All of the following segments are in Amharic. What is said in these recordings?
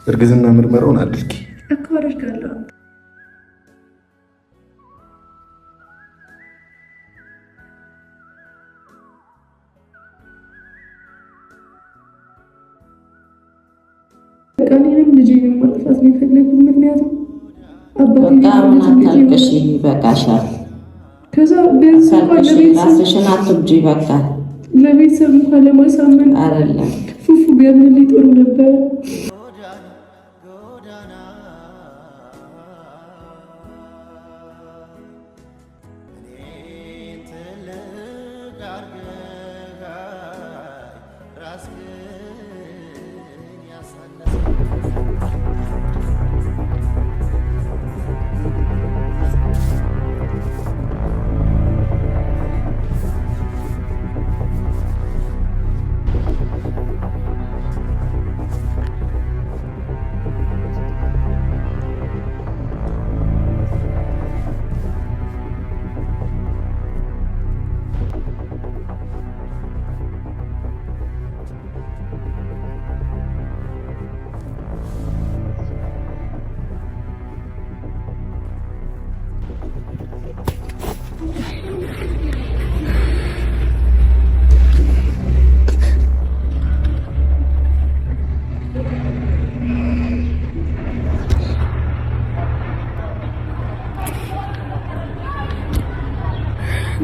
እርግዝና ምርመራውን አድርጊ እኮ አደርጋለሁ። እኔንም ልጄንም ማጥፋት ነው የፈለጉት። ምክንያቱም አባቴ በቃሻል። ከዛ ቢያንስ እንኳን ራስሽን አትብጂ። በቃ ለቤተሰብ እንኳን ለማሳመን አይደለም ፉፉ ቢያምንልኝ ጥሩ ነበረ።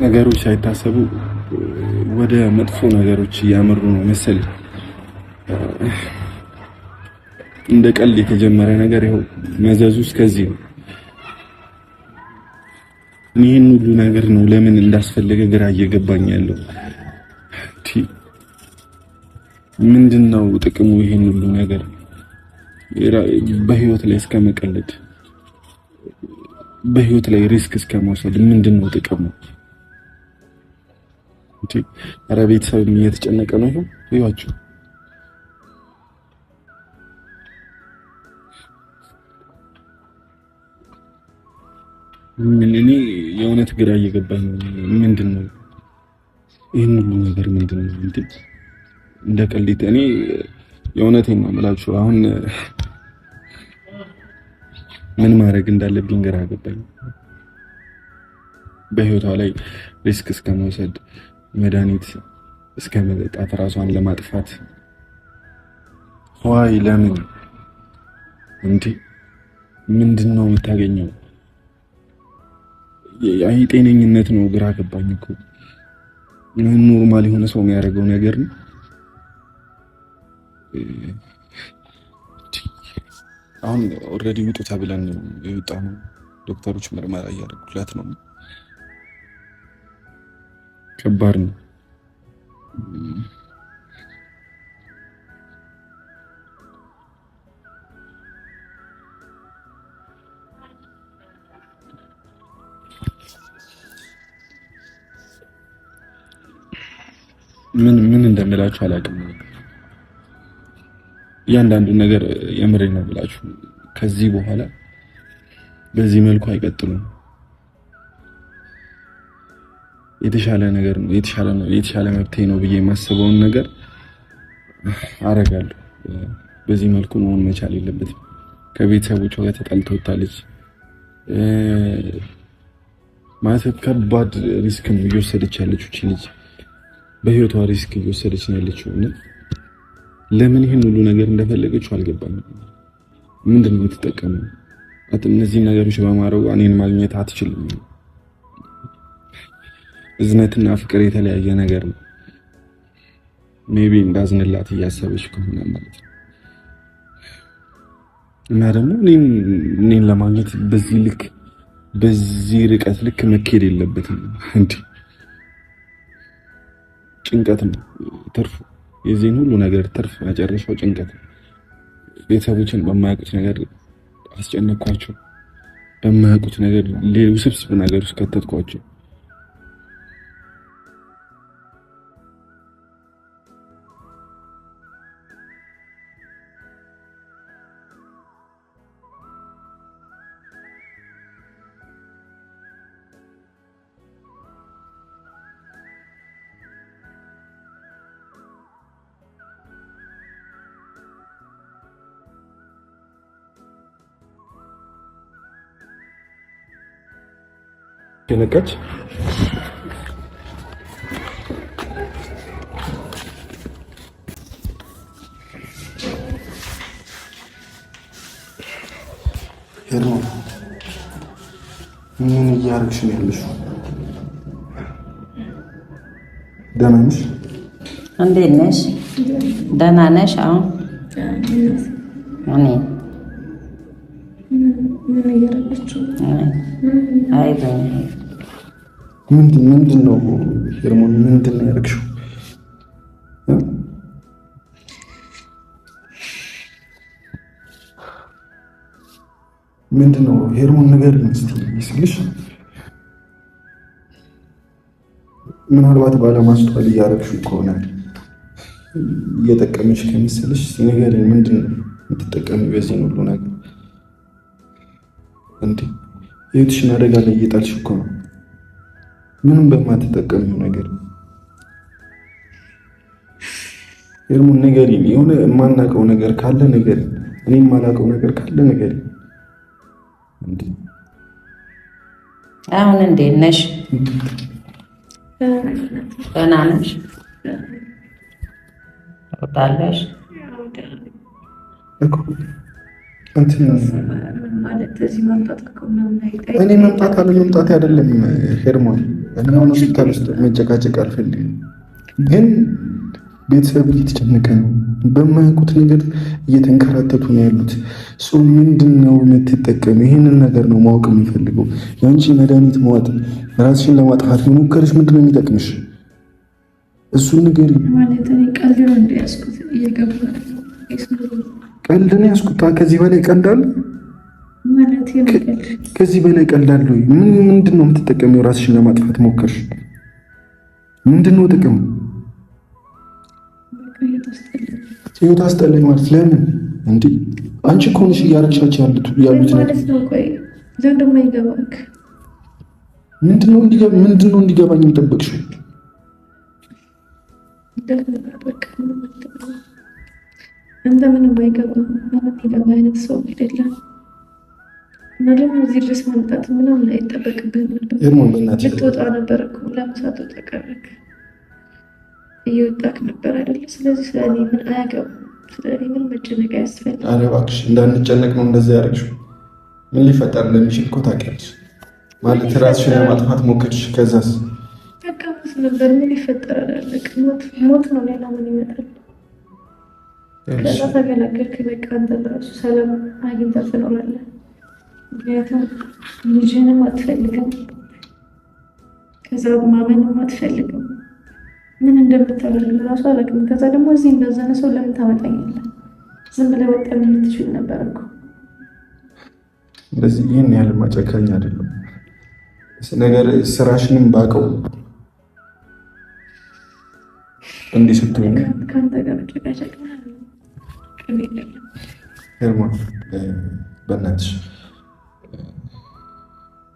ነገሮች ሳይታሰቡ ወደ መጥፎ ነገሮች እያመሩ ነው መሰል። እንደ ቀልድ የተጀመረ ነገር ይኸው መዘዙ እስከዚህ ነው። ይህን ሁሉ ነገር ነው ለምን እንዳስፈለገ ግራ እየገባኝ ያለው። ምንድነው ጥቅሙ? ይህን ሁሉ ነገር በህይወት ላይ እስከመቀለድ፣ በህይወት ላይ ሪስክ እስከመውሰድ ምንድነው ጥቅሙ? ኧረ ቤተሰብም እየተጨነቀ ነው። ይዋችሁ እኔ የእውነት ግራ እየገባኝ ምንድነው ይሄን ሁሉ ነገር ምንድነው? እንደ ቀልድ እኔ የእውነቴን ነው የምላችሁ። አሁን ምን ማድረግ እንዳለብኝ ግራ ገባኝ። በህይወቷ ላይ ሪስክ እስከመውሰድ መድኃኒት እስከ መጠጣት ራሷን ለማጥፋት ዋይ ለምን እንዴ? ምንድነው የምታገኘው? አይ ጤነኝነት ነው። ግራ ገባኝ እኮ ኖርማል የሆነ ሰው የሚያደርገው ነገር ነው። አሁን ኦልሬዲ ውጡ ተብለን የወጣነው ዶክተሮች ምርመራ እያደረጉላት ነው። ከባድ ነው። ምን እንደምላችሁ አላውቅም። እያንዳንዱ ነገር የምሬን ነው ብላችሁ ከዚህ በኋላ በዚህ መልኩ አይቀጥሉም። የተሻለ ነገር ነው የተሻለ መብቴ ነው ብዬ የማስበውን ነገር አረጋለሁ። በዚህ መልኩ መሆን መቻል የለበትም። ከቤተሰቦቿ ጋር ተጣልታ ወጣለች ማለት ከባድ ሪስክ ነው እየወሰደች ያለችው እቺ ልጅ። በህይወቷ ሪስክ እየወሰደች ነው ያለችው እና ለምን ይሄን ሁሉ ነገር እንደፈለገችው አልገባኝም። ምንድነው የምትጠቀመው? እነዚህ ነገሮች በማድረግ እኔን ማግኘት አትችልም። እዝነትና ፍቅር የተለያየ ነገር ነው። ሜቢ እንዳዝንላት እያሰበች ከሆነ ማለት ነው። እና ደግሞ እኔን ለማግኘት በዚህ ልክ በዚህ ርቀት ልክ መካሄድ የለበትም እንዴ። ጭንቀት ነው ትርፉ። የዚህን ሁሉ ነገር ትርፍ መጨረሻው ጭንቀት ነው። ቤተሰቦችን በማያውቁት ነገር አስጨነቅኳቸው። በማያውቁት ነገር ሌላ ውስብስብ ነገር ውስጥ ከተትኳቸው። የነቃች ሄሎ፣ ምን እያደረግሽ ነው ያለሽው? ደህና ነሽ? እንዴት ነሽ? ደህና ነሽ? አሁን እኔ ምን እያደረገችው? አይዞኝ። ምንድን ነው ሄርሞን? ምንድን ነው ያደረግሽው? ምንድን ነው ሄርሞን? ንገሪኝ እስኪ ይስልሽ። ምናልባት ባለማስተዋል እያደረግሽው ከሆነ እየጠቀመሽ ከሚስልሽ ንገሪኝ። ምንድን ነው የምትጠቀሚው በዚህ ሁሉ ነገር? እንዴ ህይወትሽን አደጋ ላይ እየጣልሽ እኮ ነው፣ ምንም በማትጠቀሚው ነገር። ሄርሞን ንገሪኝ። የሆነ የማናውቀው ነገር ካለ ንገሪኝ። እኔ የማላውቀው ነገር ካለ ንገሪኝ። አሁን እንዴት ነሽ? ደህና ነሽ? ወጣለሽ እኮ እኔ መምጣት አለ መምጣት አይደለም ሄርሞን። እኔ አሁን ሆስፒታል ውስጥ መጨቃጨቅ አልፈልግም፣ ግን ቤተሰብ እየተጨነቀ ነው። በማያውቁት ነገር እየተንከራተቱ ነው ያሉት። ሰው ምንድን ነው የምትጠቀም? ይህንን ነገር ነው ማወቅ የሚፈልገው። የአንቺ መድኃኒት መዋጥ ራስሽን ለማጥፋት መሞከርሽ ምንድን ነው የሚጠቅምሽ? እሱን ንገሪ። ቀልድ ነው ያዝኩት። ከዚህ በላይ ቀልድ አለ? ከዚህ በላይ ቀልድ አለ? ምንድን ነው የምትጠቀሚው? ራስሽን ለማጥፋት ሞከርሽ? ምንድን ነው ጥቅም? ህይወት አስጠላኝ ማለት ለምን? እንዴ አንቺ እኮ ነሽ እያረግሻቸው ያሉት ነገር። ምንድን ነው እንዲገባኝ የጠበቅሽው? አንተ ምንም አይገባም። የሚገባ አይነት ሰው አይደለም። እና ደግሞ እዚህ ድረስ ማምጣት ምናምን አይጠበቅብህም ነበር። ልትወጣ ነበር እኮ ለምሳ ትወጣ ቀረክ፣ እየወጣክ ነበር አይደለ? ስለዚህ ስለኔ ምን አያገባም። ስለኔ ምን መጨነቅ አያስፈልግም። ኧረ እባክሽ እንዳንጨነቅ ነው እንደዚህ ያደረግሽው። ምን ሊፈጠር እንደሚችል እኮ ታውቂያለሽ። ማለት ራስሽን ለማጥፋት ሞክርሽ። ከዛስ በቃ ነበር ምን ይፈጠራል? አለቅ ሞት ነው። ሌላ ምን ይመጣል? ከዛ ተገላገልክ። በቃ አንተ ራሱ ሰላም አግኝተህ ትኖራለህ። ምክንያቱም ልጅህንም አትፈልግም፣ ከዛ ማመንም አትፈልግም። ምን እንደምታደርግ ራሱ አላውቅም። ከዛ ደግሞ እዚህ እንዳዘነ ሰው ለምን ታመጣኛለህ? ዝም ብለህ ወጣ ምን ትችል ነበር እኮ። እንደዚህ ይህን ያህል ማጨካኝ አይደለም ነገር። ስራሽንም ባውቀው እንዲህ ስትሆኝ ከአንተ ጋር ጨቃጨቅ ሄርሞን በእናትሽ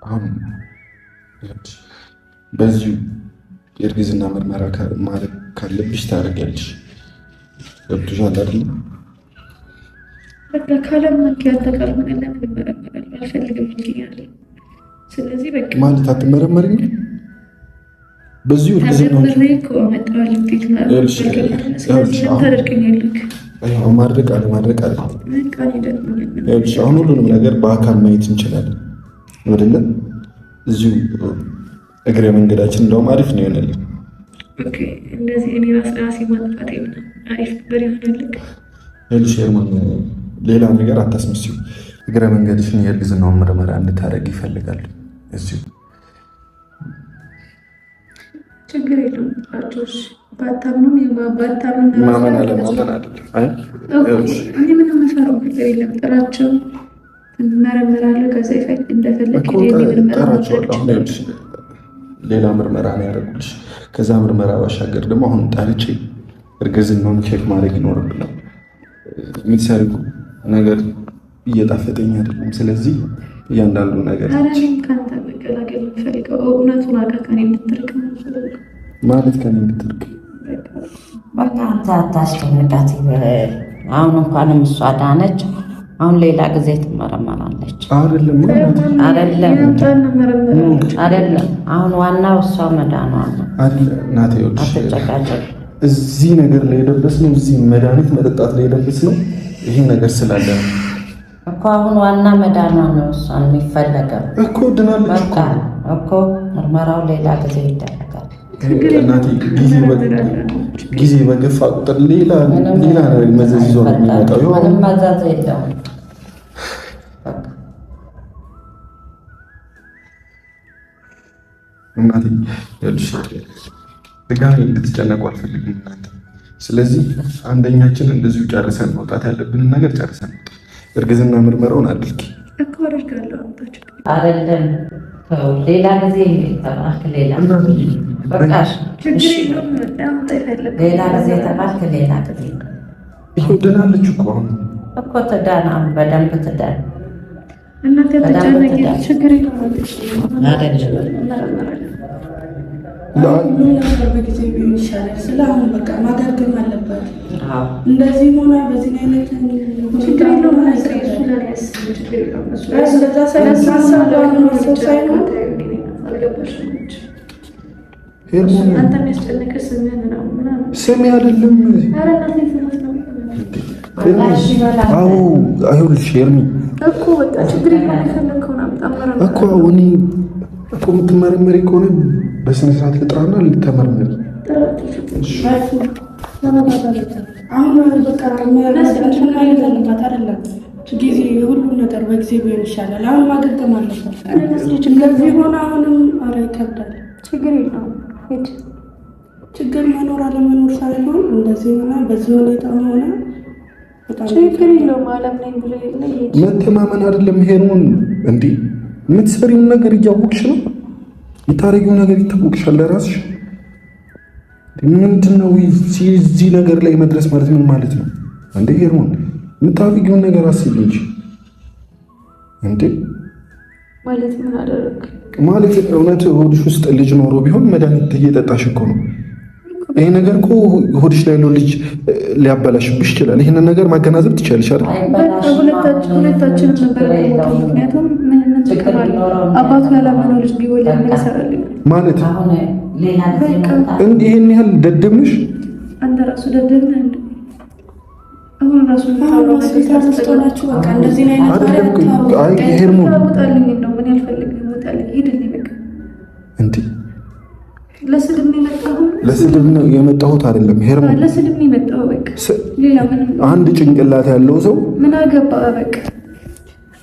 አሁን በዚሁ የእርግዝና ምርመራ ማድረግ ካለብሽ ታደርጊያለሽ። ገብቶሻል አይደል? በቃ ካለማንኪ ያልተቀርበን ለምን ይመረመራል? አልፈልግም እንዲያለ። ስለዚህ በቃ ማለት አትመረመሪም? በዚሁ እርግዝና ማድረግ አለማድረግ አለ። አሁን ሁሉንም ነገር በአካል ማየት እንችላለን አይደለም? እዚሁ እግረ መንገዳችን እንደውም አሪፍ ነው ይሆናል። እንደዚህ እኔ ራሴ ማጥፋት አሪፍ ነበር ይሆናል። ሄርሞን ሌላ ነገር አታስመስዩ። እግረ መንገድሽን የእርግዝናውን ምርመራ እንድታደርግ ይፈልጋል። እዚሁ ችግር የለውም። ባታምኑም ማመን አለማመን አይደለም። እኔ ምንም የምሰራው ነገር የለም። ጥራቸው መረምራለሁ። ከዛ ይፈቅ እንደፈለግ ሌላ ምርመራ ነው ያደረጉልሽ። ከዛ ምርመራ ባሻገር ደግሞ አሁን ጠርቼ እርግዝናውን ቼክ ማድረግ ይኖርብናል። የምትሰርጉ ነገር እየጣፈጠኝ አይደለም። ስለዚህ እያንዳንዱ ነገር ከአንተ መገላገል የምፈልገው እውነቱን አውቀህ ከእኔ እንድትርቅ ማለት ከእኔ እንድትርቅ በቃ አንተ አታስጨንቃት። አሁን እንኳንም እሷ ዳነች። አሁን ሌላ ጊዜ ትመረመራለች። አይደለም አሁን ዋናው እሷ መዳኗ ነው። ናቴ አትጨቃጨቅ። እዚህ ነገር ላይ የደረስነው እዚህ መድኃኒት መጠጣት ላይ የደረስነው ይሄ ነገር ስላለ ነው እኮ። አሁን ዋና መዳኗ ነው እሷን የሚፈለገው እኮ። ድናለች እኮ ምርመራው ሌላ ጊዜ ይደረጋል። እናቴ ጊዜ በገፋ ቁጥር ሌላ መዘዝ ይዞ ነው የሚመጣው። ምንም መዘዝ የለውም። እናቴ ድጋሚ እንድትጨነቁ አልፈልግም እናንተ። ስለዚህ አንደኛችን እንደዚሁ ጨርሰን መውጣት ያለብንን ነገር ጨርሰን መውጣት። እርግዝና ምርመራውን አድርጊ እኮ አደርጋለሁ። አይደለም ሌላ ጊዜ ተባልክ፣ ሌላ በቃሽ፣ ሌላ ጊዜ ተባልክ፣ ሌላ ጊዜ ይሄው ድናለች እኮ አሁን እኮ ትዳን፣ በደንብ ትዳን። እናንተ ተጨነቂ፣ ችግር የለም በጊዜ ቢሆን ይሻላል። ስለአሁን በቃ ማገገም አለበት። እንደዚህ ሆና በዚህ አይነት ችግር የለውም። ስሜ አይደለም አይሁልሽ ኤርሚ እኮ እኔ እኮ የምትመረመሪ ከሆነ በስነ ስርዓት ልጥራና ልተመርመሪ። አሁን በቃ አይደለም ጊዜ ሁሉም ነገር በጊዜ ቢሆን ይሻላል። አሁን ማገገም አለበት። እንደዚህ ሆነ አሁንም ኧረ ይከብዳል። ችግር የለውም። ችግር መኖር አለመኖር ሳይሆን እንደዚህ ሆነ በዚህ ሁኔታ ሆነ ችግር የለውም። አለም ነኝ ብሎ መተማመን አይደለም ሄርሞን እንዴ የምትሰሪውን ነገር እያወቅሽ ነው። የታረጊው ነገር ይታወቅሻል ለራስሽ። ምንድነው እዚህ ነገር ላይ መድረስ ማለት ምን ማለት ነው እንዴ? ሄርሞን የምታረጊውን ነገር አስቢ እንጂ እንዴ ማለት ምን አደረግ ማለት እውነት ሆድሽ ውስጥ ልጅ ኖሮ ቢሆን መድኃኒት እየጠጣሽ እኮ ነው። ይሄ ነገር እኮ ሆድሽ ላይ ያለው ልጅ ሊያበላሽብሽ ይችላል። ይሄንን ነገር ማገናዘብ ትችያለሽ አይደል? ሁለታችንም ነበር የሞተው። ምክንያቱም ምን ጥቅም አለው? አባቱ ያላመነው ልጅ ቢወለድ ምን ይሰራል ማለት እንዴ? ይሄን ያህል ደደብ ነሽ አንተ? ራሱ ደደብ ነህ እንዴ? አሁን ራሱ ተስተላችሁ በቃ እንደዚህ ላይ ነው። አይ ሄርሞን ታውጣልኝ ነው ምን ያልፈልግ ይወጣልኝ ሂድልኝ በቃ እንዴ። ለስድብ ነው የመጣሁት። ለስድብ ነው የመጣሁት አይደለም ሄርሞን፣ ለስድብ ነው የመጣሁት በቃ። ሌላ ምንም አንድ ጭንቅላት ያለው ሰው ምን አገባ በቃ።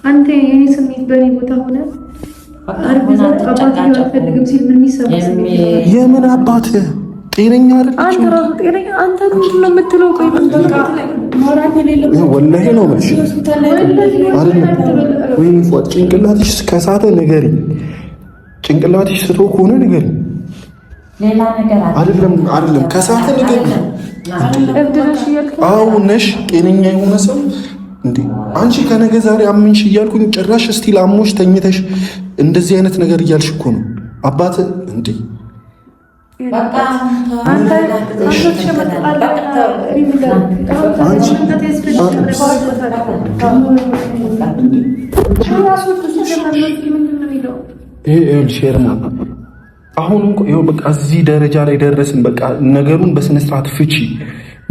አንተ የኔ ስሜት በኔ ቦታ ሆነ አርግዛ አባቱ አልፈልግም ሲል ምን ይሰማ ስሜት? የምን አባት ጤነኛ አይደል? አንተ ራሱ ጤነኛ አንተ ምንድን ነው የምትለው? ቆይ በቃ ሞራል የሌለው ወላሂ ነው ማለት አይደለም ወይ? ፎት ጭንቅላትሽ ከሳተ ንገሪ፣ ጭንቅላትሽ ስቶ ከሆነ ንገሪ። ሌላ ነገር አይደለም ከሳተ ንገሪ። እብድነሽ እያልከኝ? አዎ ነሽ። ጤነኛ የሆነ ሰው እንዴ አንቺ ከነገ ዛሬ አምንሽ እያልኩኝ ጭራሽ እስቲ ላሞሽ ተኝተሽ እንደዚህ አይነት ነገር እያልሽ እኮ ነው አባት እንዴ። በቃ አንተ አሁን ይኸው በቃ እዚህ ደረጃ ላይ ደረስን። በቃ ነገሩን በስነ ስርዓት ፍቺ።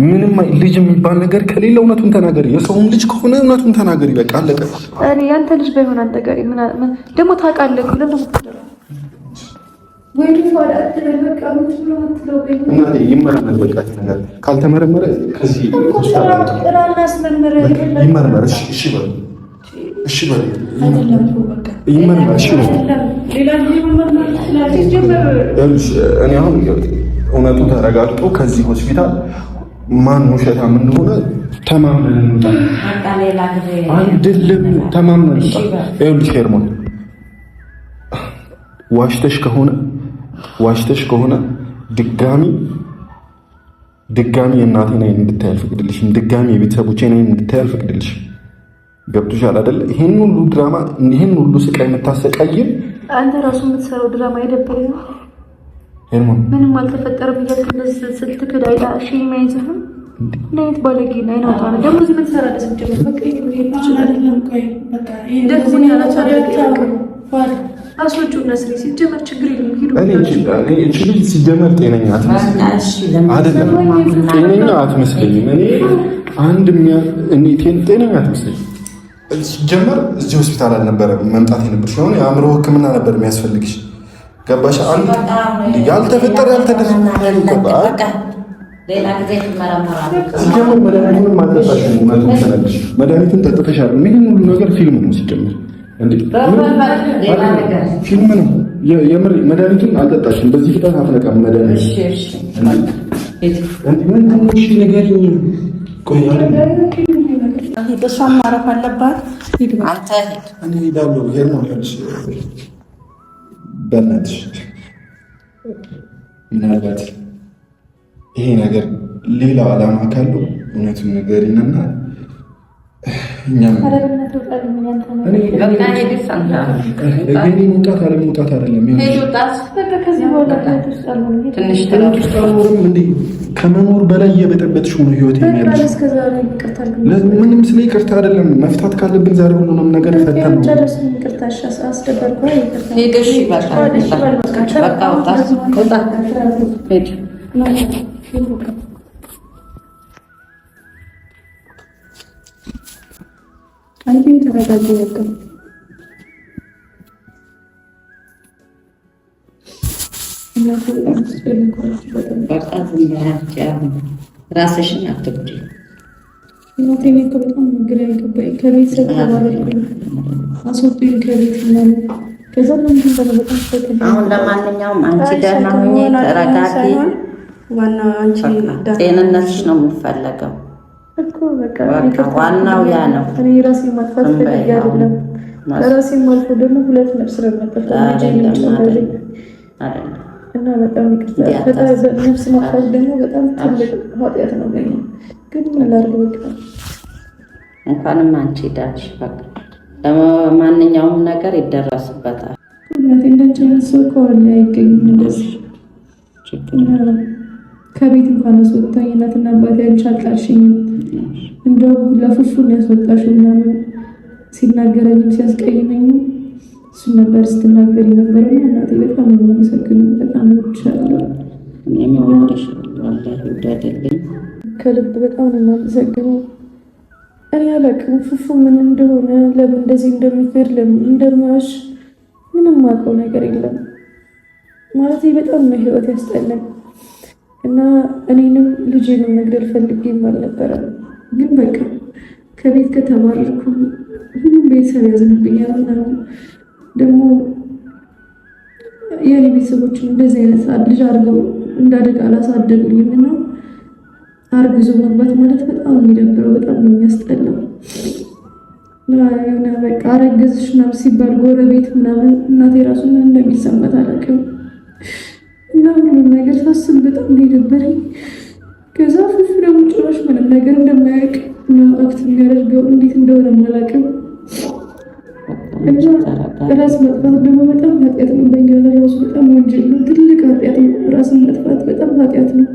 ምንም ልጅ የሚባል ነገር ከሌለ እውነቱን ተናገሪ። የሰውም ልጅ ከሆነ እውነቱን ተናገሪ። በቃ አለቀ። እኔ ያንተ ልጅ ባይሆን አንተ ጋር ምን ደግሞ ታውቃለህ? ይመረመር። በቃ ነገር ካልተመረመረ ከዚህ ይመረመር። እሺ በል እሺ በል ይመረመር። እሺ በል እኔ አሁን እውነቱ ተረጋግጦ ከዚህ ሆስፒታል ማን ውሸታም እንደሆነ ተማምነን እንውጣ። አይደለም ተማምነን እንውጣ። ይኸውልሽ ሄርሞን ዋሽተሽ ከሆነ ድጋሚ የእናቴን አይን እንድታይ አልፈቅድልሽም። ድጋሚ የቤተሰቦቼን አይን እንድታይ አልፈቅድልሽም። ገብቶሻል አይደለ? ይሄን ሁሉ ድራማ፣ ይሄን ሁሉ ስቃይ የምታሰቃይም አንተ ራሱ የምትሰራው ድራማ የደበረኝ ነው። ሄርሞን ምንም አልተፈጠረም እያልክ ስትክድ አይዳ እሺ የማይዝህም ለኔት ባለጌ ላይ ነው ታና ደግሞ ዝም ተሰራለስ ጀምር በቃ አይደለም ቆይ በቃ ይሄ እንደዚህ ነው ያላቻለው አሶቹ ነስሪ ሲጀመር ችግር የለም ሄዱ እኔ እቺ ሲጀመር ጤነኛ አትመስለኝም አይደለም ጤነኛ አትመስለኝም እኔ እኔ ጤነኛ አትመስለኝም ሲጀመር እዚህ ሆስፒታል አልነበረም መምጣት የነበርሽ ነው የአእምሮ ሕክምና ነበር የሚያስፈልግሽ ገባሽ አንድ ያልተፈጠረ ያልተደረሰ ሌላ ጊዜ ትመረመራለህ ሲጀመር መድኃኒቱን አልጠጣሽም መድኃኒቱን ጠጥተሻል ይሄን ሁሉ ነገር ፊልም ነው ሲጀመር ፊልም ነው የምር መድኃኒቱን አልጠጣሽም በዚህ ፍጥነት አትነቃም መድኃኒት እሺ ንገሪኝ ቆይ በሷም ማረፍ አለባት አንተ እኔ ሄዳለሁ ሄርሞኒያልሽ በእናትሽ ምናልባት ይሄ ነገር ሌላ ዓላማ ካለው እውነቱን ንገሪኝና እኛም መውጣት አለመውጣት አይደለም ከመኖር በላይ እየበጠበጥሽው ነው ህይወት የሚያለሽ ምንም ስለ ይቅርታ አይደለም መፍታት ካለብን ዛሬ ሁሉንም ነገር ፈተን ነው አንቺን ተረጋጊ በቃ ራስሽን አትጉጂ። እናቴን እኮ በጣም ግራ የገባኝ ከቤተሰብ ተባረርኩኝ አስወጡኝ ከቤት ምናምን ከዛ ለምንድን ነው በጣም ፈተና አሁን ለማንኛውም አንቺ ደህና ሁኚ ተረጋጊ ዋናው አንቺ ጤንነትሽ ነው የሚፈለገው እኮ በቃ ዋናው ያ ነው እኔ ራሴ ማጥፋት ፈልጌ አይደለም ለራሴ ማልፎ ደግሞ ሁለት ነፍስ ረመጠፈ አይደለም እና በጣም ይቅርታ ነፍስ ማጥፋት ደግሞ በጣም ትልቅ ኃጢአት ነው ግን ምን ላድርግ በቃ እንኳንም አንቺ ዳንሽ በቃ ለማንኛውም ነገር ይደረስበታል እናቴ እንደዚህ ሰው ከሆነ አይገኝም እንደዚህ ከቤት እንኳን አስወጣኝ እናትና አባቴ አልቻልሽኝም እንደው ለፉፉን ያስወጣሽው ምናምን ሲናገረኝም ሲያስቀይመኝም እሱ ነበር ስትናገር የነበረው እናቴ በጣም ነው የማመሰግነው በጣም ወድሻለሁ እኔም ወድሻለሁ ወላሂ ወዳደልኝ ከልብ በጣም ነው የማመሰግነው እኔ አላውቅም ፉፉ ምን እንደሆነ ለምን እንደዚህ እንደሚፈር ለምን እንደማሽ ምንም አውቀው ነገር የለም ማለት በጣም ነው ህይወት ያስጠላል እና እኔንም ልጄንም መግደል ፈልጌ አልነበረ ግን በቃ ከቤት ከተባረርኩ ሁሉም ቤተሰብ ያዝንብኛል ምናምን ደግሞ የኔ ቤተሰቦች እንደዚህ አይነት ልጅ አድርገው እንዳደግ አላሳደጉኝም እና አርግዞ መግባት ማለት በጣም የሚደብረው በጣም ነው የሚያስጠላው እና በቃ አረገዝሽ ምናምን ሲባል ጎረቤት ምናምን እናቴ ራሱ ምን እንደሚሰማት አላውቅም እና ሁሉም ነገር ሳስብ በጣም ነው የደበረኝ ከዛ ፉፉ ደግሞ ጭራሽ ምንም ነገር እንደማያውቅ ነው አክት የሚያደርገው እንዴት እንደሆነ አላውቅም ራስ መጥፋት ደግሞ በጣም ኃጢአት ነው በእኛ ራሱ በጣም ወንጀል ነው ትልቅ ኃጢአት ነው ራስን መጥፋት በጣም ኃጢአት ነው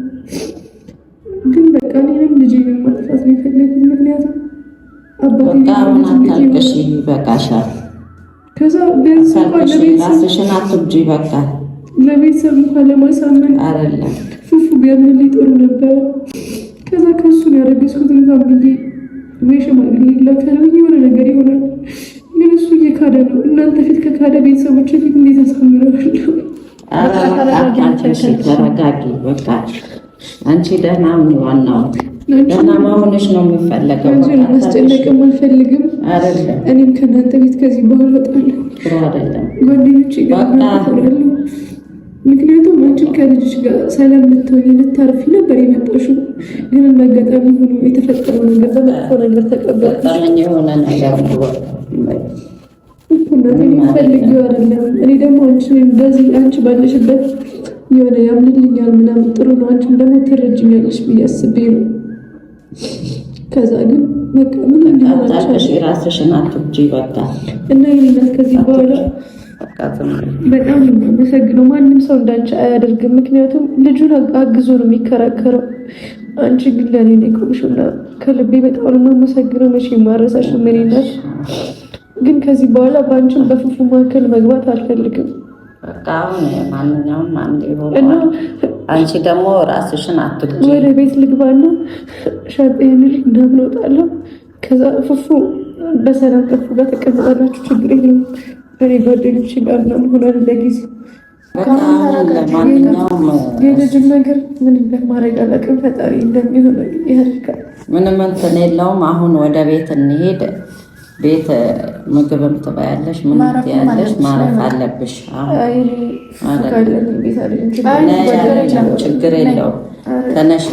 ግን በቃ እኔንም ልጄንም ማጥፋት ነው የፈለጉት ምክንያቱም አባቴ በቃሻል ከዛ ቢያንስ እንኳን ራስሽን አትጉጂ በቃ ለቤተሰብ እንኳን ለማሳመን አይደለም ፉፉ ቢያምንልኝ ጥሩ ነበረ ከዛ ከእሱን ያረገዝኩት እንኳን ብዬ ወይ ሽማግሌ ይላካል የሆነ ነገር ይሆናል ግን እሱ እየካደ ነው እናንተ ፊት ከካደ ቤተሰቦች ፊት እንዴት አሳምራለሁ ተረጋጊ በቃ አንቺ ደህና ምን ዋናው ደህና መሆንሽ ነው የሚፈለገው አንቺን ማስጨነቅም አልፈልግም አይደለም እኔም ከእናንተ ቤት ከዚህ በኋላ እወጣለሁ ጥሩ አይደለም ጓደኞቼ ጋር እኖራለሁ ምክንያቱም አንቺን ከልጅሽ ጋር ሰላም ልትሆኚ ልታርፊ ነበር የመጣሽው ግን እንዳጋጣሚ ሆኖ የተፈጠረው ነገር በመጥፎ ነገር ተቀበልኩኝ የሆነ ነገር ነው እናቴ ፈልጌው አይደለም እኔ ደግሞ አንቺ ባለሽበት የሆነ ያምልልኛል ምናምን ጥሩ ነው አንቺም ደግሞ ትረጅኛለሽ ብዬ አስቤ ነው ከዛ ግን በቃ ምን እንደሆነ ራስሽን አትጉጂ በቃ እና የኔ እናት ከዚህ በኋላ በጣም የማመሰግነው። ማንም ሰው እንዳንቺ አያደርግም። ምክንያቱም ልጁን አግዞ ነው የሚከራከረው። አንቺ ግን ለኔ ነው ቆምሽና ከልቤ በጣም ነው የማመሰግነው። መቼ ማረሳሽ ምን ይላል። ግን ከዚህ በኋላ ባንቺም በፉፉ መካከል መግባት አልፈልግም። በቃ አሁን ማንኛውም አንዴ ሆኖ አንቺ ደግሞ ራስሽን አትጉጂ። ወደ ቤት ልግባና ሻንጣዬን እንደምን እወጣለሁ። ከዛ ፉፉ በሰላም ከፉ ጋር ተቀምጣላችሁ፣ ችግር የለም። እኔ ጓደኞቼ ጋር ነው ሆናል ለጊዜው። ለማንኛውም የልጅም ነገር ምን እንደማደርግ አላውቅም። ፈጣሪ እንደሚሆን ያደርጋል። ምንም እንትን የለውም። አሁን ወደ ቤት እንሄድ። ቤት ምግብም ትበያለሽ፣ ምን ትያለሽ፣ ማረፍ አለብሽ። ችግር የለውም። ተነሽ፣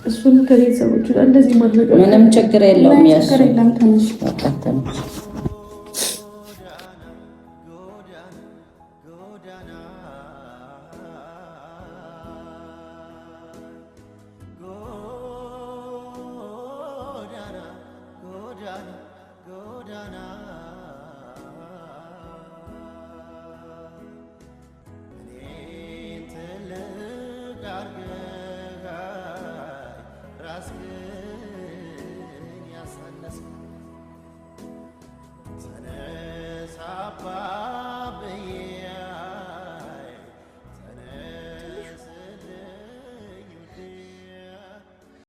እሱን ከቤተሰቦቹ እንደዚህ ማድረግ ምንም ችግር የለውም። የእሱ Papa